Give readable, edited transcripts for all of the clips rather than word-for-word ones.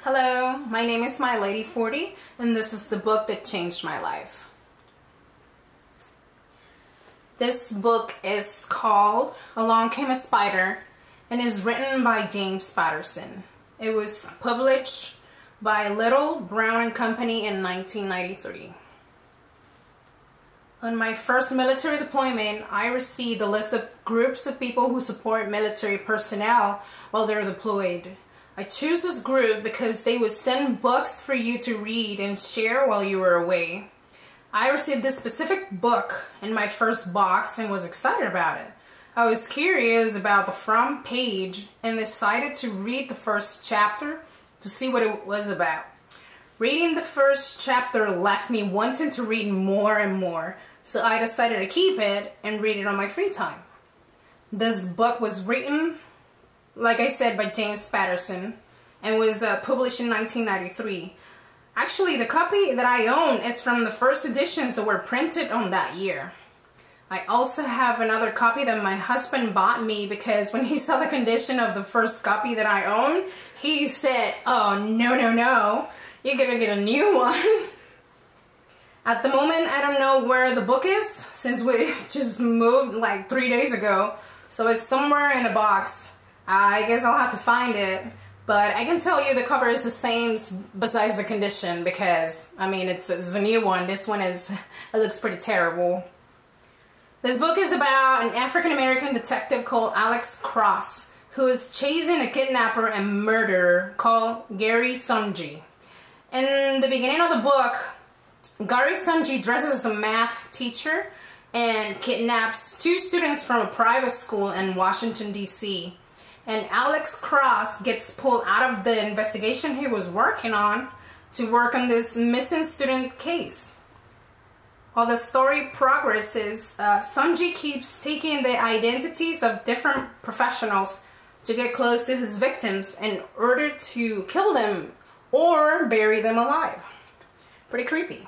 Hello, my name is My Lady 40, and this is the book that changed my life. This book is called Along Came a Spider and is written by James Patterson. It was published by Little, Brown & Company in 1993. On my first military deployment, I received a list of groups of people who support military personnel while they're deployed. I choose this group because they would send books for you to read and share while you were away. I received this specific book in my first box and was excited about it. I was curious about the front page and decided to read the first chapter to see what it was about. Reading the first chapter left me wanting to read more and more, so I decided to keep it and read it on my free time. This book was written, like I said, by James Patterson and was published in 1993. Actually, the copy that I own is from the first editions that were printed on that year. I also have another copy that my husband bought me because when he saw the condition of the first copy that I own, he said, "Oh, no, you're gonna get a new one." At the moment, I don't know where the book is since we just moved like 3 days ago, so it's somewhere in a box. I guess I'll have to find it, but I can tell you the cover is the same besides the condition because, I mean, it's a new one. This one it looks pretty terrible. This book is about an African-American detective called Alex Cross who is chasing a kidnapper and murderer called Gary Sunji. In the beginning of the book, Gary Sunji dresses as a math teacher and kidnaps 2 students from a private school in Washington, D.C. And Alex Cross gets pulled out of the investigation he was working on to work on this missing student case. While the story progresses, Sunji keeps taking the identities of different professionals to get close to his victims in order to kill them or bury them alive. Pretty creepy.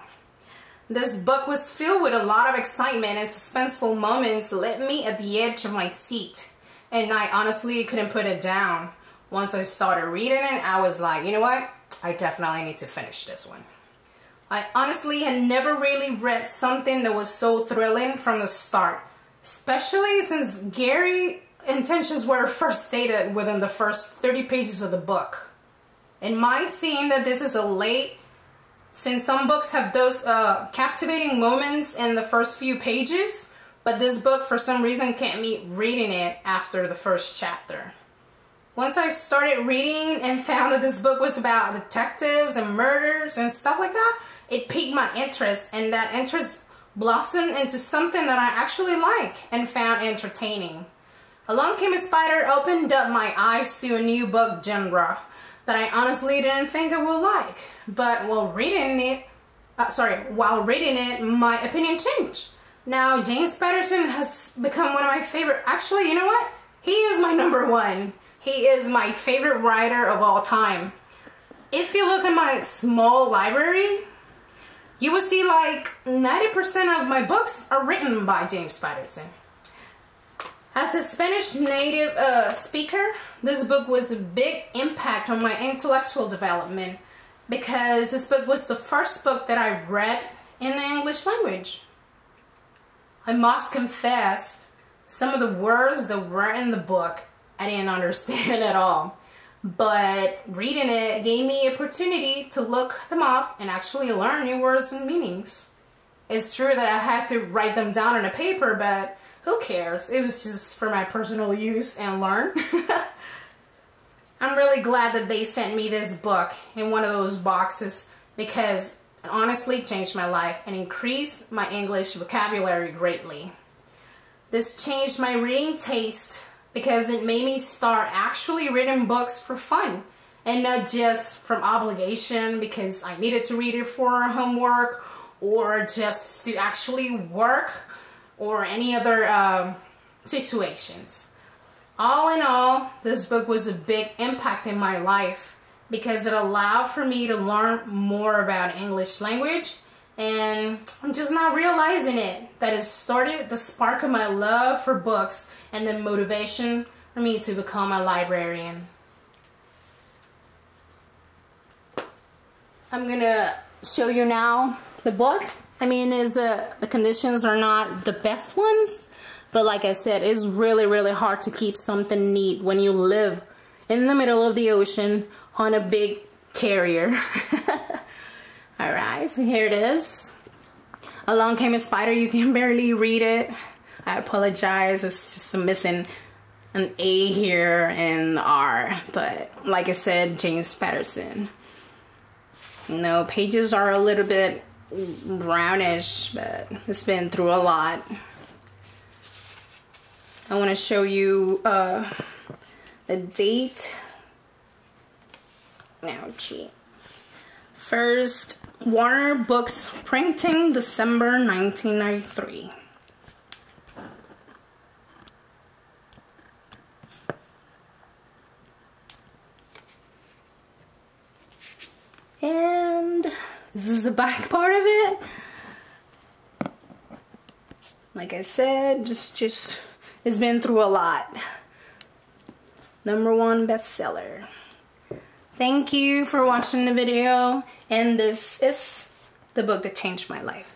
This book was filled with a lot of excitement and suspenseful moments that left me at the edge of my seat. And I honestly couldn't put it down. Once I started reading it, I was like, you know what? I definitely need to finish this one. I honestly had never really read something that was so thrilling from the start, especially since Gary's intentions were first stated within the first 30 pages of the book. It might seem that this is a late, since some books have those captivating moments in the first few pages, but this book, for some reason, kept me reading it after the first chapter. Once I started reading and found that this book was about detectives and murders and stuff like that, it piqued my interest, and that interest blossomed into something that I actually like and found entertaining. Along Came a Spider opened up my eyes to a new book genre that I honestly didn't think I would like. But while reading it, my opinion changed. Now, James Patterson has become one of my favorite. Actually, you know what? He is my #1. He is my favorite writer of all time. If you look at my small library, you will see like 90% of my books are written by James Patterson. As a Spanish native speaker, this book was a big impact on my intellectual development because this book was the first book that I read in the English language. I must confess, some of the words that were in the book, I didn't understand at all. But reading it gave me the opportunity to look them up and actually learn new words and meanings. It's true that I had to write them down on a paper, but who cares? It was just for my personal use and learn. I'm really glad that they sent me this book in one of those boxes because it honestly changed my life and increased my English vocabulary greatly. This changed my reading taste because it made me start actually reading books for fun and not just from obligation because I needed to read it for homework or just to actually work or any other situations. All in all, this book was a big impact in my life because it allowed for me to learn more about English language, and I'm just not realizing it, that it started the spark of my love for books and the motivation for me to become a librarian. I'm gonna show you now the book. I mean, the conditions are not the best ones, but like I said, it's really, really hard to keep something neat when you live in the middle of the ocean on a big carrier. Alright, so here it is. Along came a spider. You can barely read it. I apologize. It's just missing an A here and R. But like I said, James Patterson. No, pages are a little bit brownish, but it's been through a lot. I want to show you the date. Ouchie. First, Warner Books printing, December 1993. And this is the back part of it. Like I said, just it's been through a lot. #1 bestseller. Thank you for watching the video, and this is the book that changed my life.